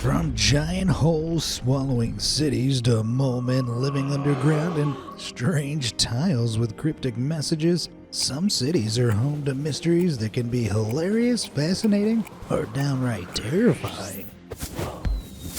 From giant holes swallowing cities to mole men living underground and strange tiles with cryptic messages, some cities are home to mysteries that can be hilarious, fascinating, or downright terrifying.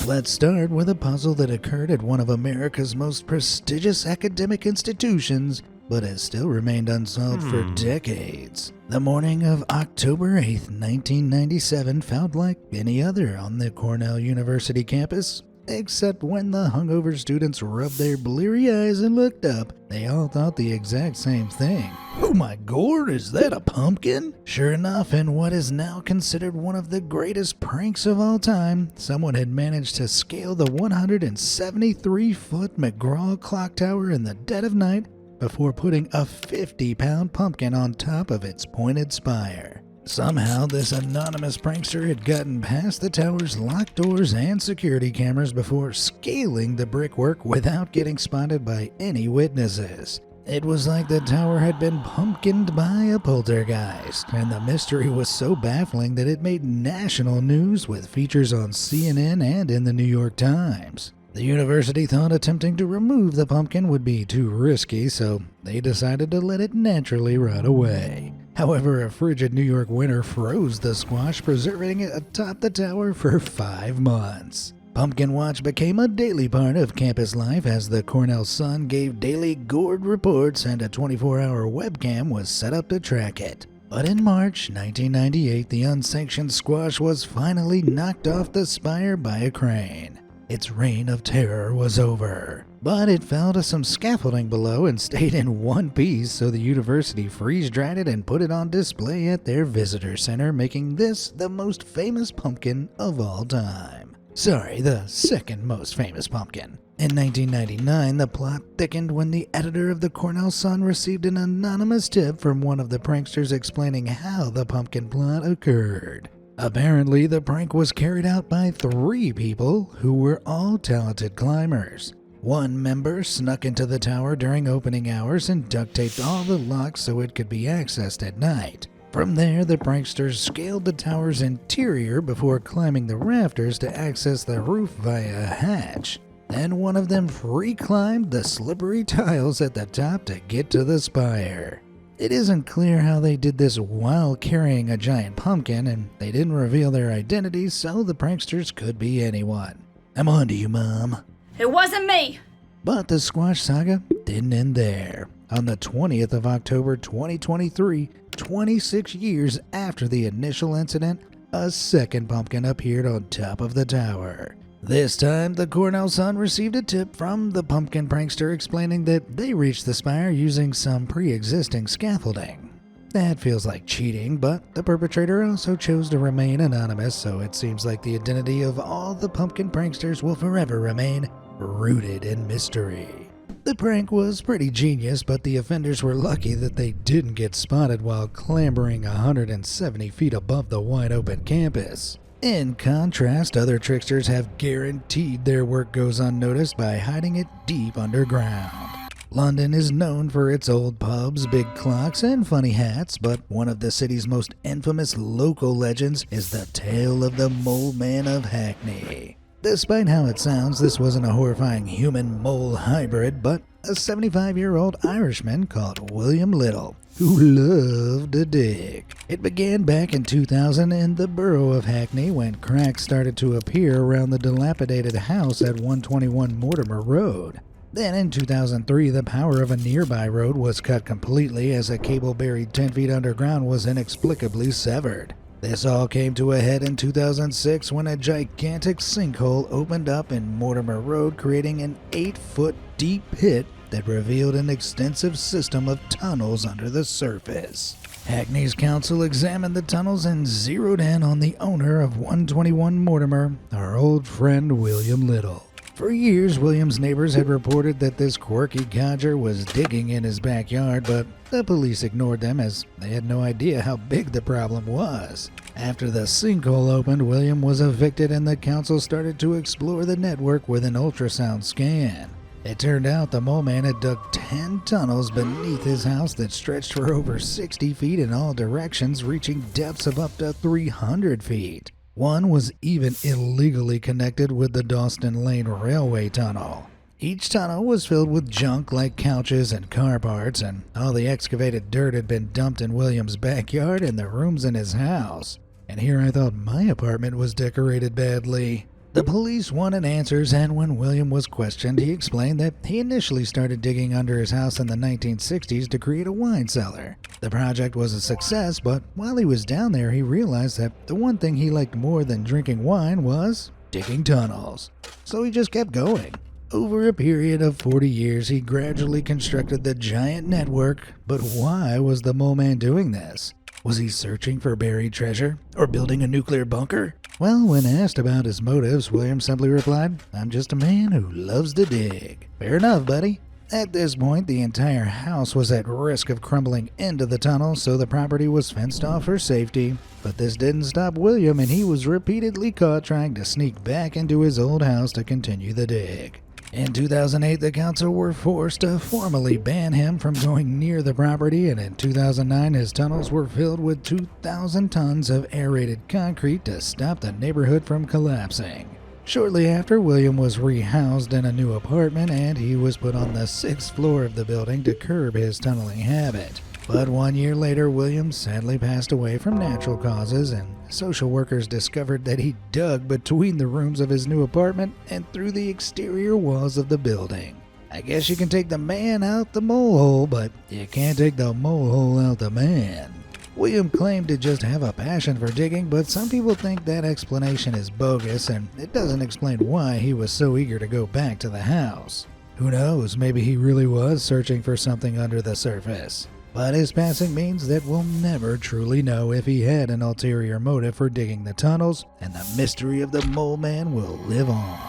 Let's start with a puzzle that occurred at one of America's most prestigious academic institutions, but has still remained unsolved for decades. The morning of October 8th, 1997 felt like any other on the Cornell University campus, except when the hungover students rubbed their bleary eyes and looked up, they all thought the exact same thing. Oh my god, is that a pumpkin? Sure enough, in what is now considered one of the greatest pranks of all time, someone had managed to scale the 173-foot McGraw clock tower in the dead of night before putting a 50-pound pumpkin on top of its pointed spire. Somehow, this anonymous prankster had gotten past the tower's locked doors and security cameras before scaling the brickwork without getting spotted by any witnesses. It was like the tower had been pumpkined by a poltergeist, and the mystery was so baffling that it made national news with features on CNN and in the New York Times. The university thought attempting to remove the pumpkin would be too risky, so they decided to let it naturally rot away. However, a frigid New York winter froze the squash, preserving it atop the tower for 5 months. Pumpkin Watch became a daily part of campus life as the Cornell Sun gave daily gourd reports and a 24-hour webcam was set up to track it. But in March 1998, the unsanctioned squash was finally knocked off the spire by a crane. Its reign of terror was over, but it fell to some scaffolding below and stayed in one piece, so the university freeze-dried it and put it on display at their visitor center, making this the most famous pumpkin of all time. Sorry, the second most famous pumpkin. In 1999, the plot thickened when the editor of the Cornell Sun received an anonymous tip from one of the pranksters explaining how the pumpkin plot occurred. Apparently, the prank was carried out by 3 people who were all talented climbers. One member snuck into the tower during opening hours and duct-taped all the locks so it could be accessed at night. From there, the pranksters scaled the tower's interior before climbing the rafters to access the roof via a hatch. Then one of them free-climbed the slippery tiles at the top to get to the spire. It isn't clear how they did this while carrying a giant pumpkin, and they didn't reveal their identities, so the pranksters could be anyone. I'm on to you, Mom. It wasn't me! But the squash saga didn't end there. On the 20th of October 2023, 26 years after the initial incident, a second pumpkin appeared on top of the tower. This time, the Cornell Sun received a tip from the pumpkin prankster explaining that they reached the spire using some pre-existing scaffolding. That feels like cheating, but the perpetrator also chose to remain anonymous, so it seems like the identity of all the pumpkin pranksters will forever remain rooted in mystery. The prank was pretty genius, but the offenders were lucky that they didn't get spotted while clambering 170 feet above the wide-open campus. In contrast, other tricksters have guaranteed their work goes unnoticed by hiding it deep underground. London is known for its old pubs, big clocks, and funny hats, but one of the city's most infamous local legends is the tale of the Mole Man of Hackney. Despite how it sounds, this wasn't a horrifying human-mole hybrid, but a 75-year-old Irishman called William Little, who loved to dig. It began back in 2000 in the borough of Hackney when cracks started to appear around the dilapidated house at 121 Mortimer Road. Then in 2003, the power of a nearby road was cut completely as a cable buried 10 feet underground was inexplicably severed. This all came to a head in 2006 when a gigantic sinkhole opened up in Mortimer Road, creating an 8-foot deep pit that revealed an extensive system of tunnels under the surface. Hackney's council examined the tunnels and zeroed in on the owner of 121 Mortimer, our old friend William Little. For years, William's neighbors had reported that this quirky codger was digging in his backyard, but the police ignored them as they had no idea how big the problem was. After the sinkhole opened, William was evicted and the council started to explore the network with an ultrasound scan. It turned out the mole man had dug 10 tunnels beneath his house that stretched for over 60 feet in all directions, reaching depths of up to 300 feet. One was even illegally connected with the Dawson Lane Railway Tunnel. Each tunnel was filled with junk like couches and car parts, and all the excavated dirt had been dumped in William's backyard and the rooms in his house. And here I thought my apartment was decorated badly. The police wanted answers, and when William was questioned, he explained that he initially started digging under his house in the 1960s to create a wine cellar. The project was a success, but while he was down there, he realized that the one thing he liked more than drinking wine was digging tunnels. So he just kept going. Over a period of 40 years, he gradually constructed the giant network. But why was the mole man doing this? Was he searching for buried treasure? Or building a nuclear bunker? Well, when asked about his motives, William simply replied, "I'm just a man who loves to dig." Fair enough, buddy. At this point, the entire house was at risk of crumbling into the tunnel, so the property was fenced off for safety. But this didn't stop William, and he was repeatedly caught trying to sneak back into his old house to continue the dig. In 2008, the council were forced to formally ban him from going near the property, and in 2009, his tunnels were filled with 2,000 tons of aerated concrete to stop the neighborhood from collapsing. Shortly after, William was rehoused in a new apartment, and he was put on the 6th floor of the building to curb his tunneling habit. But 1 year later, William sadly passed away from natural causes, and social workers discovered that he dug between the rooms of his new apartment and through the exterior walls of the building. I guess you can take the man out the molehole, but you can't take the molehole out the man. William claimed to just have a passion for digging, but some people think that explanation is bogus, and it doesn't explain why he was so eager to go back to the house. Who knows, maybe he really was searching for something under the surface. But his passing means that we'll never truly know if he had an ulterior motive for digging the tunnels, and the mystery of the mole man will live on.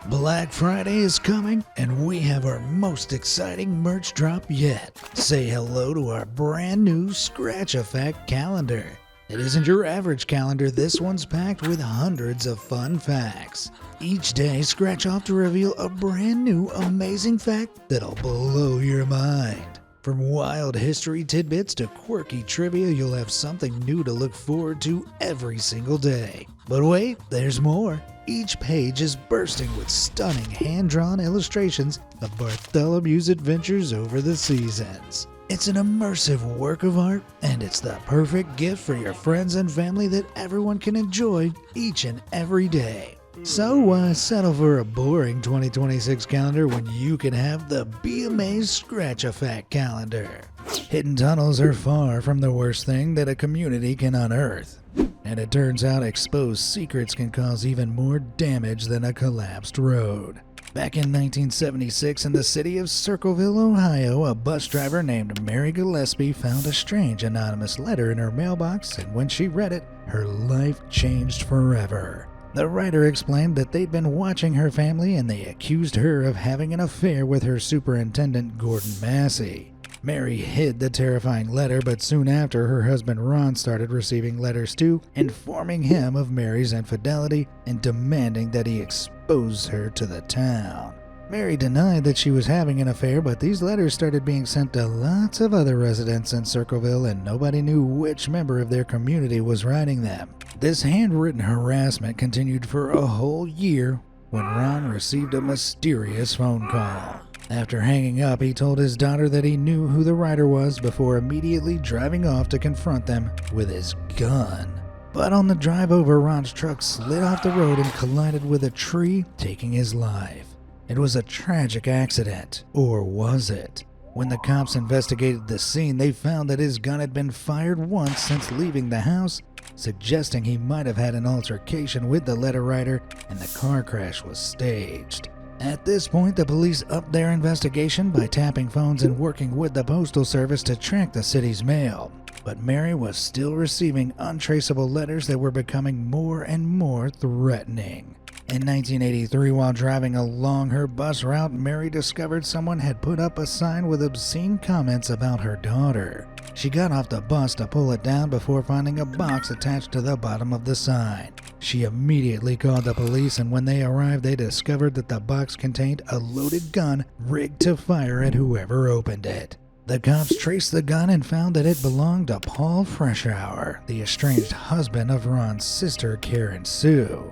Black Friday is coming, and we have our most exciting merch drop yet. Say hello to our brand new Scratch Effect calendar. It isn't your average calendar, this one's packed with hundreds of fun facts. Each day, scratch off to reveal a brand new amazing fact that'll blow your mind. From wild history tidbits to quirky trivia, you'll have something new to look forward to every single day. But wait, there's more. Each page is bursting with stunning hand-drawn illustrations of Bartholomew's adventures over the seasons. It's an immersive work of art, and it's the perfect gift for your friends and family that everyone can enjoy each and every day. So why settle for a boring 2026 calendar when you can have the Be Amazed Scratch Effect calendar? Hidden tunnels are far from the worst thing that a community can unearth. And it turns out exposed secrets can cause even more damage than a collapsed road. Back in 1976, in the city of Circleville, Ohio, a bus driver named Mary Gillespie found a strange anonymous letter in her mailbox, and when she read it, her life changed forever. The writer explained that they'd been watching her family and they accused her of having an affair with her superintendent, Gordon Massey. Mary hid the terrifying letter, but soon after, her husband Ron started receiving letters too, informing him of Mary's infidelity and demanding that he expose her to the town. Mary denied that she was having an affair, but these letters started being sent to lots of other residents in Circleville, and nobody knew which member of their community was writing them. This handwritten harassment continued for a whole year when Ron received a mysterious phone call. After hanging up, he told his daughter that he knew who the writer was before immediately driving off to confront them with his gun. But on the drive over, Ron's truck slid off the road and collided with a tree, taking his life. It was a tragic accident, or was it? When the cops investigated the scene, they found that his gun had been fired once since leaving the house, suggesting he might have had an altercation with the letter writer and the car crash was staged. At this point, the police upped their investigation by tapping phones and working with the Postal Service to track the city's mail. But Mary was still receiving untraceable letters that were becoming more and more threatening. In 1983, while driving along her bus route, Mary discovered someone had put up a sign with obscene comments about her daughter. She got off the bus to pull it down before finding a box attached to the bottom of the sign. She immediately called the police, and when they arrived, they discovered that the box contained a loaded gun rigged to fire at whoever opened it. The cops traced the gun and found that it belonged to Paul Freshour, the estranged husband of Ron's sister, Karen Sue.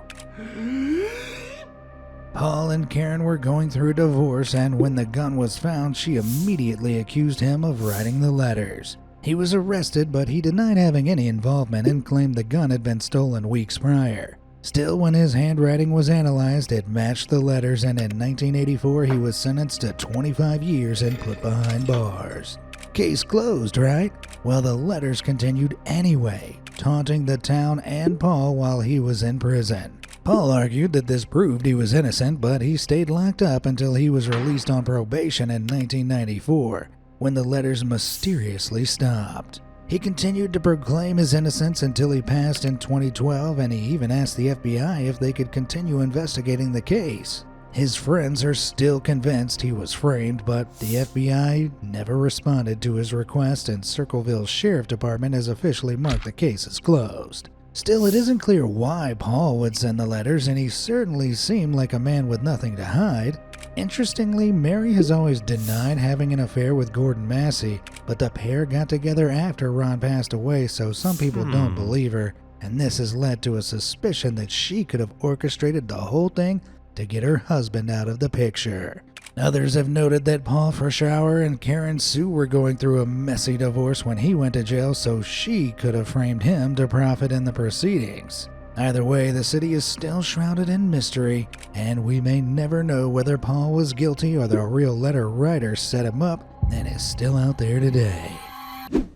Paul and Karen were going through a divorce, and when the gun was found, she immediately accused him of writing the letters. He was arrested, but he denied having any involvement and claimed the gun had been stolen weeks prior. Still, when his handwriting was analyzed, it matched the letters, and in 1984 he was sentenced to 25 years and put behind bars. Case closed, right? Well, the letters continued anyway, taunting the town and Paul while he was in prison. Paul argued that this proved he was innocent, but he stayed locked up until he was released on probation in 1994, when the letters mysteriously stopped. He continued to proclaim his innocence until he passed in 2012, and he even asked the FBI if they could continue investigating the case. His friends are still convinced he was framed, but the FBI never responded to his request, and Circleville Sheriff Department has officially marked the case as closed. Still, it isn't clear why Paul would send the letters, and he certainly seemed like a man with nothing to hide. Interestingly, Mary has always denied having an affair with Gordon Massey, but the pair got together after Ron passed away, so some people don't believe her, and this has led to a suspicion that she could have orchestrated the whole thing to get her husband out of the picture. Others have noted that Paul Freshour and Karen Sue were going through a messy divorce when he went to jail, so she could have framed him to profit in the proceedings. Either way, the city is still shrouded in mystery, and we may never know whether Paul was guilty or the real letter writer set him up and is still out there today.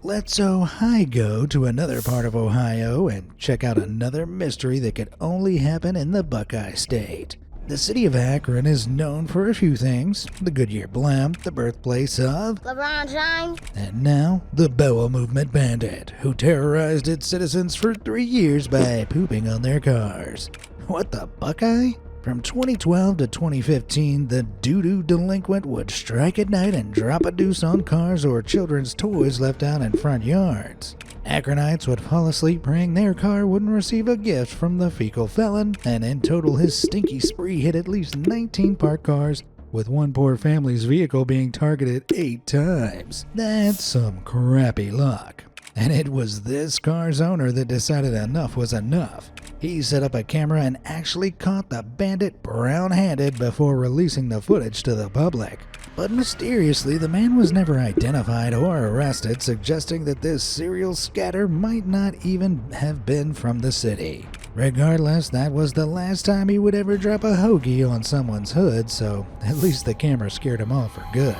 Let's go to another part of Ohio and check out another mystery that could only happen in the Buckeye State. The city of Akron is known for a few things: the Goodyear Blimp, the birthplace of LeBron James, and now the Boa Movement Bandit, who terrorized its citizens for 3 years by pooping on their cars. What the Buckeye? From 2012 to 2015, the doo-doo delinquent would strike at night and drop a deuce on cars or children's toys left out in front yards. Akronites would fall asleep praying their car wouldn't receive a gift from the fecal felon, and in total his stinky spree hit at least 19 parked cars, with one poor family's vehicle being targeted 8 times. That's some crappy luck. And it was this car's owner that decided enough was enough. He set up a camera and actually caught the bandit brown-handed before releasing the footage to the public. But mysteriously, the man was never identified or arrested, suggesting that this serial scatter might not even have been from the city. Regardless, that was the last time he would ever drop a hoagie on someone's hood, so at least the camera scared him off for good.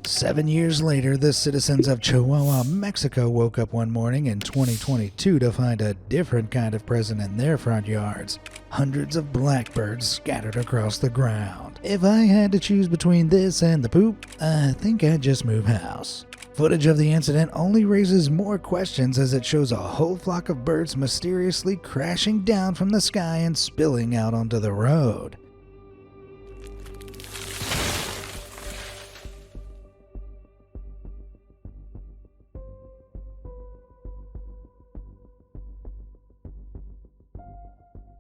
7 years later, the citizens of Chihuahua, Mexico woke up one morning in 2022 to find a different kind of present in their front yards. Hundreds of blackbirds scattered across the ground. If I had to choose between this and the poop, I think I'd just move house. Footage of the incident only raises more questions as it shows a whole flock of birds mysteriously crashing down from the sky and spilling out onto the road.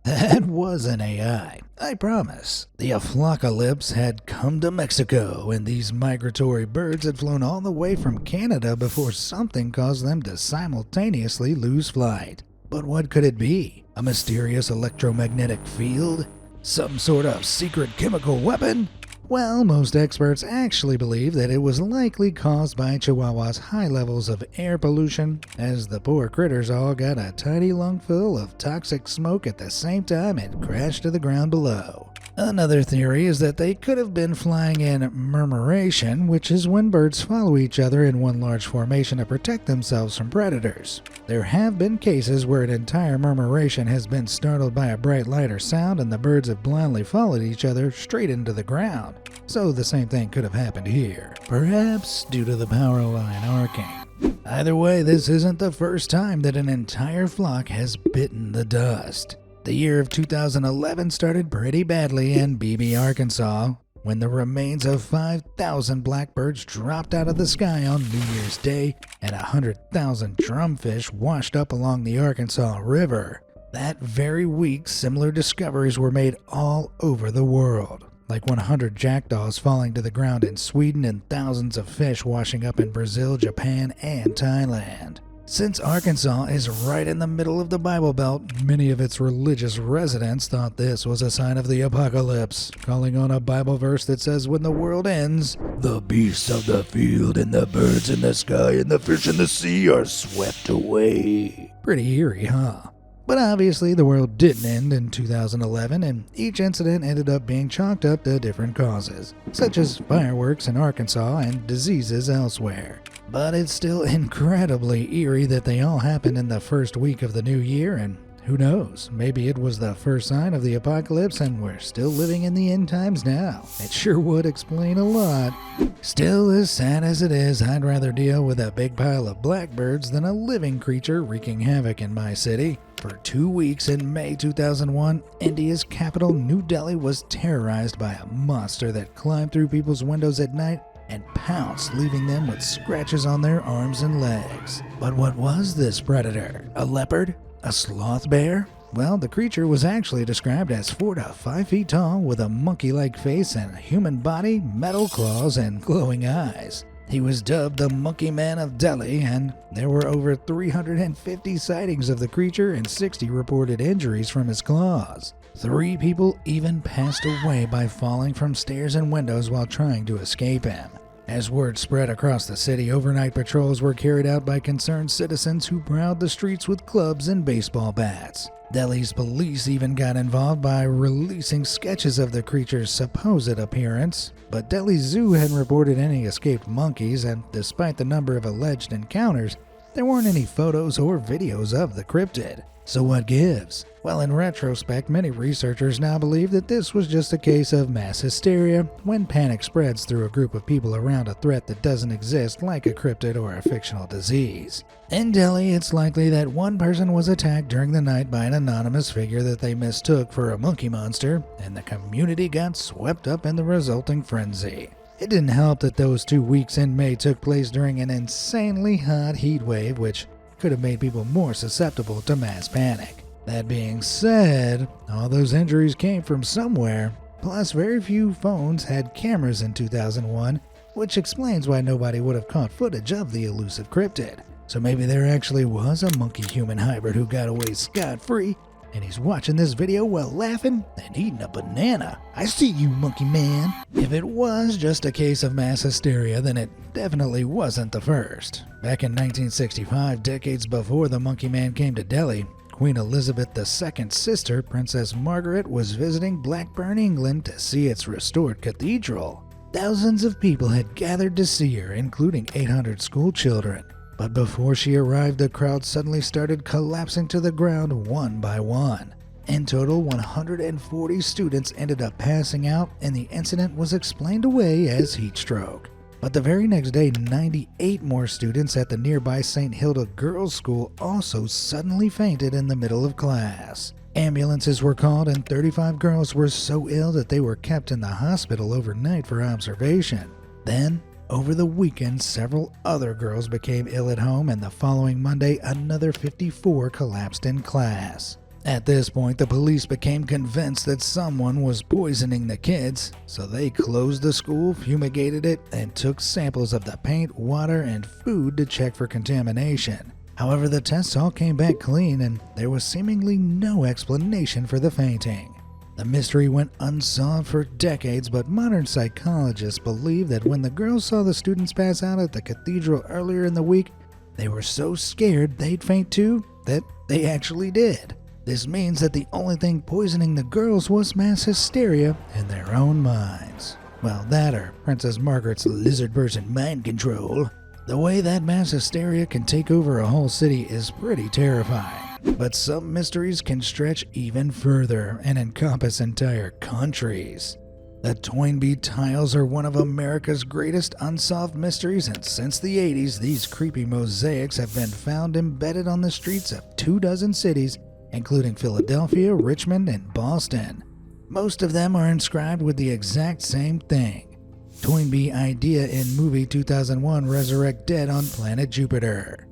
That was an AI, I promise. The aflockalypse had come to Mexico, and these migratory birds had flown all the way from Canada before something caused them to simultaneously lose flight. But what could it be? A mysterious electromagnetic field? Some sort of secret chemical weapon? Well, most experts actually believe that it was likely caused by Chihuahua's high levels of air pollution, as the poor critters all got a tiny lungful of toxic smoke at the same time and crashed to the ground below. Another theory is that they could have been flying in murmuration, which is when birds follow each other in one large formation to protect themselves from predators. There have been cases where an entire murmuration has been startled by a bright light or sound, and the birds have blindly followed each other straight into the ground. So the same thing could have happened here, perhaps due to the power line arcing. Either way, this isn't the first time that an entire flock has bitten the dust. The year of 2011 started pretty badly in Beebe, Arkansas, when the remains of 5,000 blackbirds dropped out of the sky on New Year's Day and 100,000 drumfish washed up along the Arkansas River. That very week, similar discoveries were made all over the world. like 100 jackdaws falling to the ground in Sweden and thousands of fish washing up in Brazil, Japan, and Thailand. Since Arkansas is right in the middle of the Bible Belt, many of its religious residents thought this was a sign of the apocalypse, calling on a Bible verse that says when the world ends, the beasts of the field and the birds in the sky and the fish in the sea are swept away. Pretty eerie, huh? But obviously the world didn't end in 2011, and each incident ended up being chalked up to different causes, such as fireworks in Arkansas and diseases elsewhere. But it's still incredibly eerie that they all happened in the first week of the new year, and who knows, maybe it was the first sign of the apocalypse and we're still living in the end times now. It sure would explain a lot. Still, as sad as it is, I'd rather deal with a big pile of blackbirds than a living creature wreaking havoc in my city. For 2 weeks in May 2001, India's capital, New Delhi, was terrorized by a monster that climbed through people's windows at night and pounced, leaving them with scratches on their arms and legs. But what was this predator? A leopard? A sloth bear? Well, the creature was actually described as 4 to 5 feet tall with a monkey-like face and a human body, metal claws, and glowing eyes. He was dubbed the Monkey Man of Delhi, and there were over 350 sightings of the creature and 60 reported injuries from his claws. 3 people even passed away by falling from stairs and windows while trying to escape him. As word spread across the city, overnight patrols were carried out by concerned citizens who prowled the streets with clubs and baseball bats. Delhi's police even got involved by releasing sketches of the creature's supposed appearance, but Delhi Zoo hadn't reported any escaped monkeys, and despite the number of alleged encounters, there weren't any photos or videos of the cryptid. So what gives? Well, in retrospect, many researchers now believe that this was just a case of mass hysteria when panic spreads through a group of people around a threat that doesn't exist, like a cryptid or a fictional disease. In Delhi, it's likely that one person was attacked during the night by an anonymous figure that they mistook for a monkey monster, and the community got swept up in the resulting frenzy. It didn't help that those 2 weeks in May took place during an insanely hot heat wave, which could have made people more susceptible to mass panic. That being said, all those injuries came from somewhere, plus very few phones had cameras in 2001, which explains why nobody would have caught footage of the elusive cryptid. So maybe there actually was a monkey-human hybrid who got away scot-free, and he's watching this video while laughing and eating a banana. I see you, monkey man. If it was just a case of mass hysteria, then it definitely wasn't the first. Back in 1965, decades before the monkey man came to Delhi, Queen Elizabeth II's sister, Princess Margaret, was visiting Blackburn, England to see its restored cathedral. Thousands of people had gathered to see her, including 800 school children. But before she arrived, the crowd suddenly started collapsing to the ground one by one. In total, 140 students ended up passing out, and the incident was explained away as heat stroke. But the very next day, 98 more students at the nearby St. Hilda Girls' School also suddenly fainted in the middle of class. Ambulances were called, and 35 girls were so ill that they were kept in the hospital overnight for observation. Then, over the weekend, several other girls became ill at home, and the following Monday, another 54 collapsed in class. At this point, the police became convinced that someone was poisoning the kids, so they closed the school, fumigated it, and took samples of the paint, water, and food to check for contamination. However, the tests all came back clean, and there was seemingly no explanation for the fainting. The mystery went unsolved for decades, but modern psychologists believe that when the girls saw the students pass out at the cathedral earlier in the week, they were so scared they'd faint too that they actually did. This means that the only thing poisoning the girls was mass hysteria in their own minds. Well, that or Princess Margaret's lizard person mind control. The way that mass hysteria can take over a whole city is pretty terrifying. But some mysteries can stretch even further and encompass entire countries. The Toynbee tiles are one of America's greatest unsolved mysteries, and since the 80s, these creepy mosaics have been found embedded on the streets of 24 cities, including Philadelphia, Richmond, and Boston. Most of them are inscribed with the exact same thing. Toynbee idea in movie 2001 Resurrect Dead on planet Jupiter.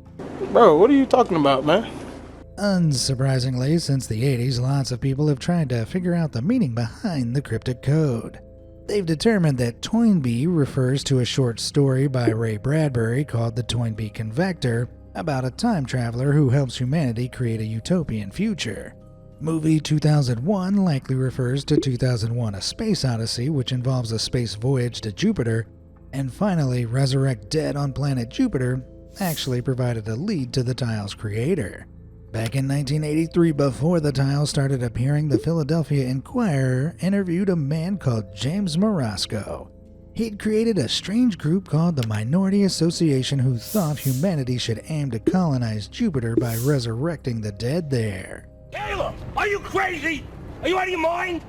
Bro, what are you talking about, man? Unsurprisingly, since the 80s, lots of people have tried to figure out the meaning behind the cryptic code. They've determined that Toynbee refers to a short story by Ray Bradbury called The Toynbee Convector, about a time traveler who helps humanity create a utopian future. Movie 2001 likely refers to 2001: A Space Odyssey, which involves a space voyage to Jupiter. And finally, Resurrect Dead on Planet Jupiter actually provided a lead to the tile's creator. Back in 1983, before the tile started appearing, the Philadelphia Inquirer interviewed a man called James Morasco. He'd created a strange group called the Minority Association who thought humanity should aim to colonize Jupiter by resurrecting the dead there. Caleb, are you crazy? Are you out of your mind?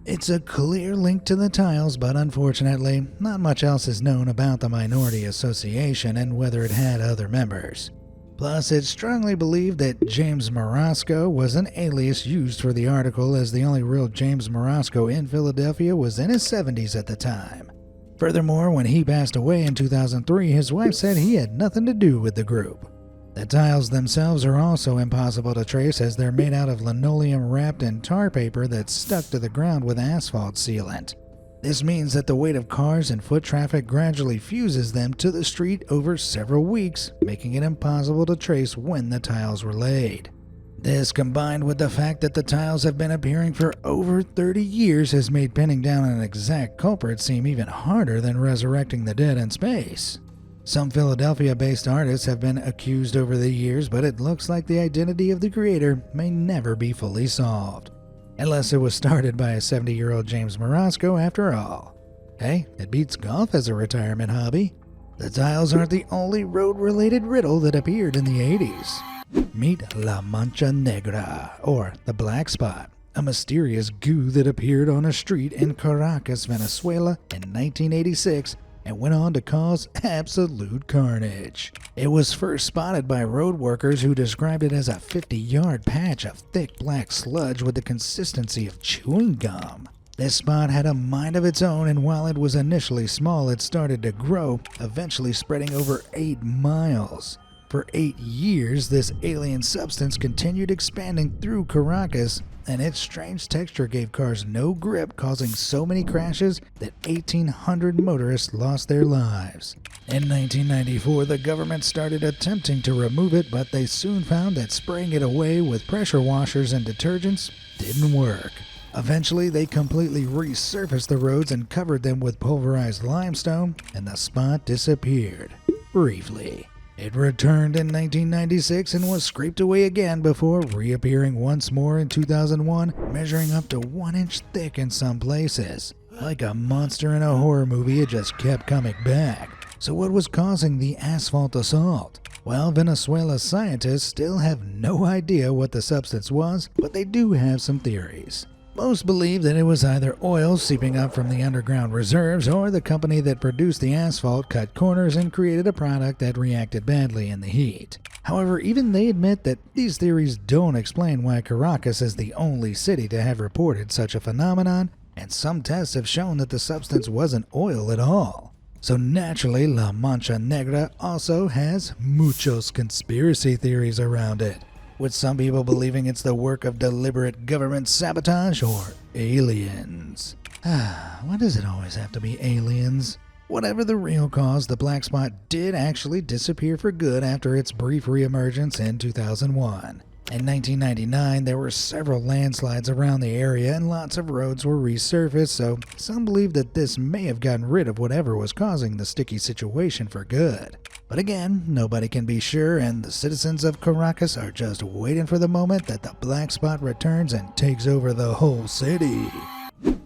It's a clear link to the tiles, but unfortunately, not much else is known about the Minority Association and whether it had other members. Plus, it's strongly believed that James Morasco was an alias used for the article, as the only real James Morasco in Philadelphia was in his 70s at the time. Furthermore, when he passed away in 2003, his wife said he had nothing to do with the group. The tiles themselves are also impossible to trace, as they're made out of linoleum wrapped in tar paper that's stuck to the ground with asphalt sealant. This means that the weight of cars and foot traffic gradually fuses them to the street over several weeks, making it impossible to trace when the tiles were laid. This, combined with the fact that the tiles have been appearing for over 30 years, has made pinning down an exact culprit seem even harder than resurrecting the dead in space. Some Philadelphia-based artists have been accused over the years, but it looks like the identity of the creator may never be fully solved. Unless it was started by a 70-year-old James Morasco after all. Hey, it beats golf as a retirement hobby. The tiles aren't the only road-related riddle that appeared in the 80s. Meet La Mancha Negra, or the Black Spot, a mysterious goo that appeared on a street in Caracas, Venezuela in 1986 and went on to cause absolute carnage. It was first spotted by road workers who described it as a 50-yard patch of thick black sludge with the consistency of chewing gum. This spot had a mind of its own, and while it was initially small, it started to grow, eventually spreading over 8 miles. For 8 years, this alien substance continued expanding through Caracas, and its strange texture gave cars no grip, causing so many crashes that 1,800 motorists lost their lives. In 1994, the government started attempting to remove it, but they soon found that spraying it away with pressure washers and detergents didn't work. Eventually, they completely resurfaced the roads and covered them with pulverized limestone, and the spot disappeared. Briefly. It returned in 1996 and was scraped away again before reappearing once more in 2001, measuring up to 1 inch thick in some places. Like a monster in a horror movie, it just kept coming back. So what was causing the asphalt assault? Well, Venezuela's scientists still have no idea what the substance was, but they do have some theories. Most believe that it was either oil seeping up from the underground reserves, or the company that produced the asphalt cut corners and created a product that reacted badly in the heat. However, even they admit that these theories don't explain why Caracas is the only city to have reported such a phenomenon, and some tests have shown that the substance wasn't oil at all. So naturally, La Mancha Negra also has muchos conspiracy theories around it, with some people believing it's the work of deliberate government sabotage or aliens. Why does it always have to be aliens? Whatever the real cause, the black spot did actually disappear for good after its brief reemergence in 2001. In 1999, there were several landslides around the area and lots of roads were resurfaced, so some believe that this may have gotten rid of whatever was causing the sticky situation for good. But again, nobody can be sure, and the citizens of Caracas are just waiting for the moment that the black spot returns and takes over the whole city.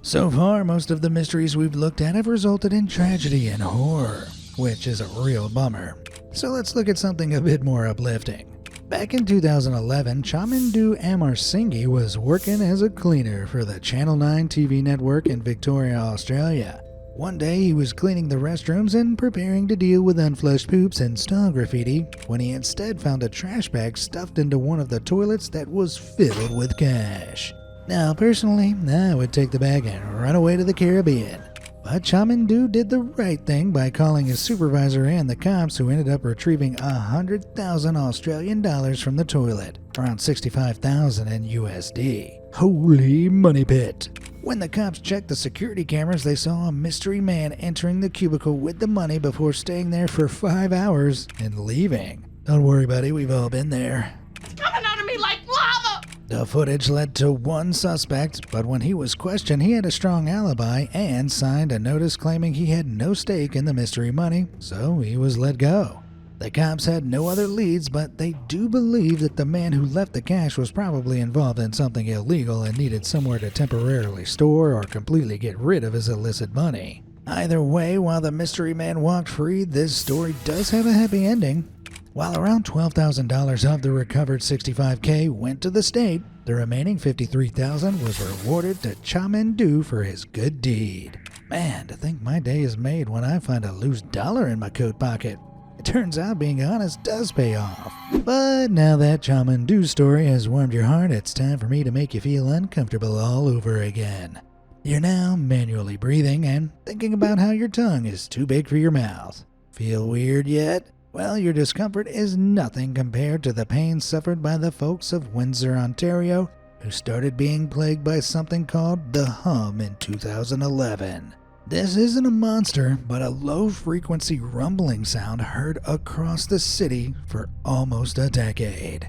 So far, most of the mysteries we've looked at have resulted in tragedy and horror, which is a real bummer. So let's look at something a bit more uplifting. Back in 2011, Chamindu Amarsingi was working as a cleaner for the Channel 9 TV network in Victoria, Australia. One day he was cleaning the restrooms and preparing to deal with unflushed poops and stall graffiti when he instead found a trash bag stuffed into one of the toilets that was filled with cash. Now personally, I would take the bag and run away to the Caribbean. But Chamindu did the right thing by calling his supervisor and the cops, who ended up retrieving 100,000 Australian dollars from the toilet, around 65,000 in USD. Holy money pit. When the cops checked the security cameras, they saw a mystery man entering the cubicle with the money before staying there for 5 hours and leaving. Don't worry, buddy, we've all been there. It's coming out of me like lava! The footage led to one suspect, but when he was questioned, he had a strong alibi and signed a notice claiming he had no stake in the mystery money, so he was let go. The cops had no other leads, but they do believe that the man who left the cash was probably involved in something illegal and needed somewhere to temporarily store or completely get rid of his illicit money. Either way, while the mystery man walked free, this story does have a happy ending. While around $12,000 of the recovered $65,000 went to the state, the remaining $53,000 was rewarded to Chamindu for his good deed. Man, to think my day is made when I find a loose dollar in my coat pocket. It turns out being honest does pay off. But now that Chamindu story has warmed your heart, it's time for me to make you feel uncomfortable all over again. You're now manually breathing and thinking about how your tongue is too big for your mouth. Feel weird yet? Well, your discomfort is nothing compared to the pain suffered by the folks of Windsor, Ontario, who started being plagued by something called the hum in 2011. This isn't a monster, but a low-frequency rumbling sound heard across the city for almost a decade.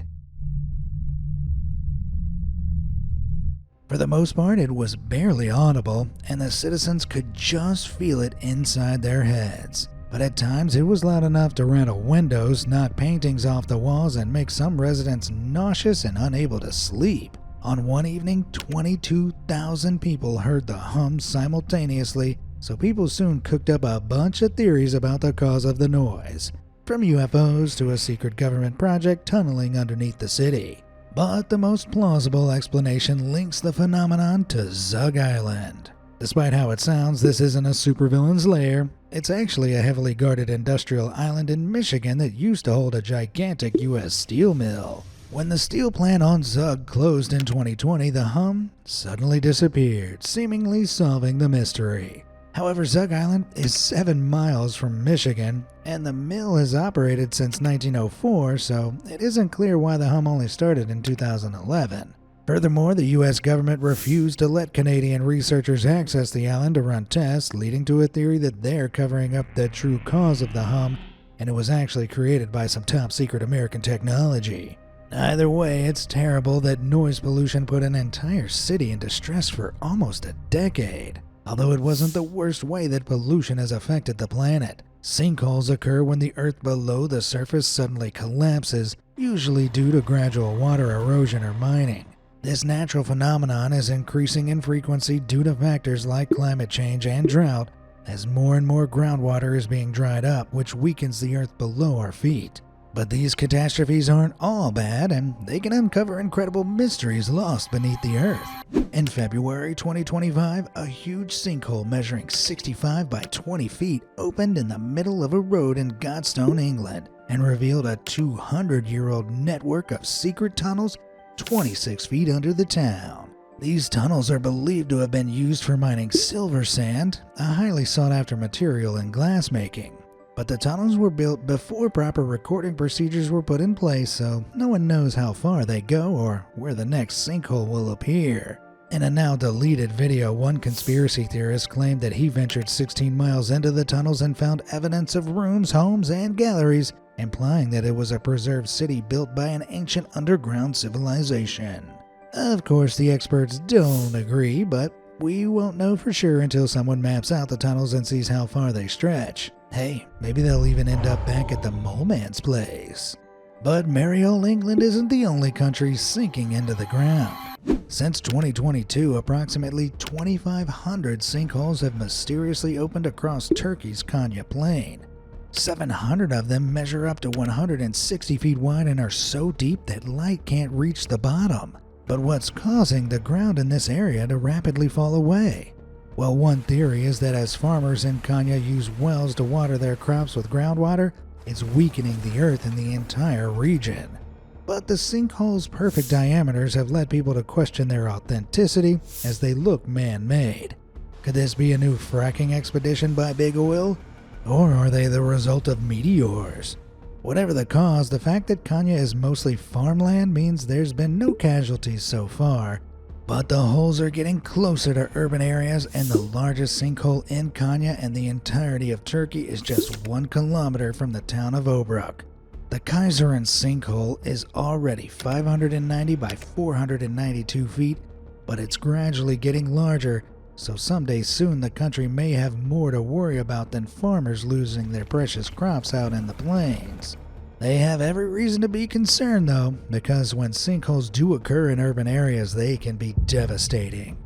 For the most part, it was barely audible, and the citizens could just feel it inside their heads. But at times, it was loud enough to rattle windows, knock paintings off the walls, and make some residents nauseous and unable to sleep. On one evening, 22,000 people heard the hum simultaneously, so people soon cooked up a bunch of theories about the cause of the noise, from UFOs to a secret government project tunneling underneath the city. But the most plausible explanation links the phenomenon to Zug Island. Despite how it sounds, this isn't a supervillain's lair. It's actually a heavily guarded industrial island in Michigan that used to hold a gigantic U.S. steel mill. When the steel plant on Zug closed in 2020, the hum suddenly disappeared, seemingly solving the mystery. However, Zug Island is 7 miles from Michigan, and the mill has operated since 1904, so it isn't clear why the hum only started in 2011. Furthermore, the U.S. government refused to let Canadian researchers access the island to run tests, leading to a theory that they're covering up the true cause of the hum, and it was actually created by some top-secret American technology. Either way, it's terrible that noise pollution put an entire city into stress for almost a decade. Although it wasn't the worst way that pollution has affected the planet. Sinkholes occur when the earth below the surface suddenly collapses, usually due to gradual water erosion or mining. This natural phenomenon is increasing in frequency due to factors like climate change and drought, as more and more groundwater is being dried up, which weakens the earth below our feet. But these catastrophes aren't all bad, and they can uncover incredible mysteries lost beneath the earth. In February 2025, a huge sinkhole measuring 65 by 20 feet opened in the middle of a road in Godstone, England, and revealed a 200-year-old network of secret tunnels 26 feet under the town. These tunnels are believed to have been used for mining silver sand, a highly sought-after material in glassmaking. But the tunnels were built before proper recording procedures were put in place, so no one knows how far they go or where the next sinkhole will appear. In a now deleted video, one conspiracy theorist claimed that he ventured 16 miles into the tunnels and found evidence of rooms, homes, and galleries, implying that it was a preserved city built by an ancient underground civilization. Of course, the experts don't agree, but we won't know for sure until someone maps out the tunnels and sees how far they stretch. Hey, maybe they'll even end up back at the Mole Man's place. But merry old England isn't the only country sinking into the ground. Since 2022, approximately 2,500 sinkholes have mysteriously opened across Turkey's Konya Plain. 700 of them measure up to 160 feet wide and are so deep that light can't reach the bottom. But what's causing the ground in this area to rapidly fall away? Well, one theory is that as farmers in Konya use wells to water their crops with groundwater, it's weakening the earth in the entire region. But the sinkholes' perfect diameters have led people to question their authenticity as they look man-made. Could this be a new fracking expedition by Big Oil? Or are they the result of meteors? Whatever the cause, the fact that Konya is mostly farmland means there's been no casualties so far, But the holes are getting closer to urban areas, and the largest sinkhole in Konya and the entirety of Turkey is just 1 kilometer from the town of Obruk. The Kayserian sinkhole is already 590 by 492 feet, but it's gradually getting larger, so someday soon the country may have more to worry about than farmers losing their precious crops out in the plains. They have every reason to be concerned though, because when sinkholes do occur in urban areas, they can be devastating.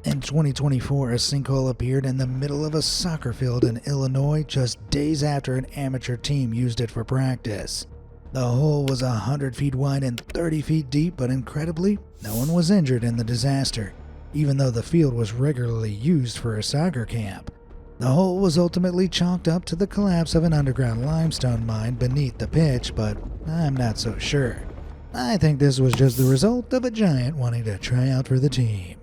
In 2024, a sinkhole appeared in the middle of a soccer field in Illinois just days after an amateur team used it for practice. The hole was 100 feet wide and 30 feet deep, but incredibly, no one was injured in the disaster, even though the field was regularly used for a soccer camp. The hole was ultimately chalked up to the collapse of an underground limestone mine beneath the pitch, but I'm not so sure. I think this was just the result of a giant wanting to try out for the team.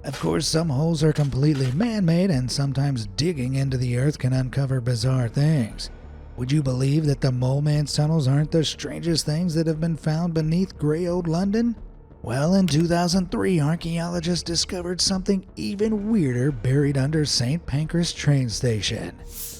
Of course, some holes are completely man-made, and sometimes digging into the earth can uncover bizarre things. Would you believe that the Mole Man's tunnels aren't the strangest things that have been found beneath grey old London? Well, in 2003, archaeologists discovered something even weirder buried under St. Pancras train station.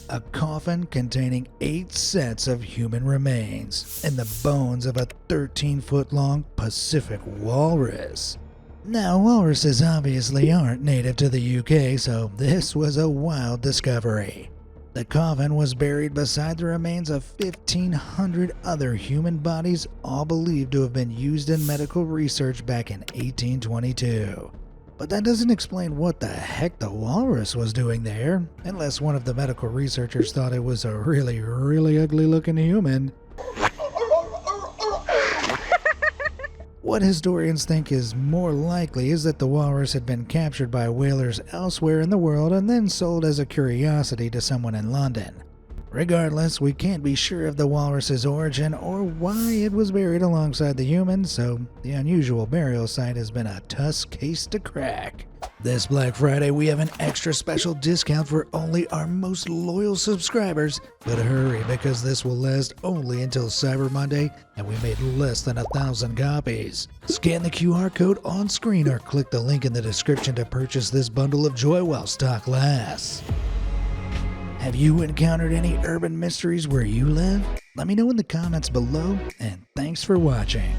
A coffin containing 8 sets of human remains and the bones of a 13-foot-long Pacific walrus. Now, walruses obviously aren't native to the UK, so this was a wild discovery. The coffin was buried beside the remains of 1,500 other human bodies, all believed to have been used in medical research back in 1822. But that doesn't explain what the heck the walrus was doing there, unless one of the medical researchers thought it was a really ugly looking human. What historians think is more likely is that the walrus had been captured by whalers elsewhere in the world and then sold as a curiosity to someone in London. Regardless, we can't be sure of the walrus's origin or why it was buried alongside the humans, so the unusual burial site has been a tough case to crack. This Black Friday, we have an extra special discount for only our most loyal subscribers, but hurry because this will last only until Cyber Monday, and we made less than 1,000 copies. Scan the QR code on screen or click the link in the description to purchase this bundle of joy while stock lasts. Have you encountered any urban mysteries where you live? Let me know in the comments below, and thanks for watching.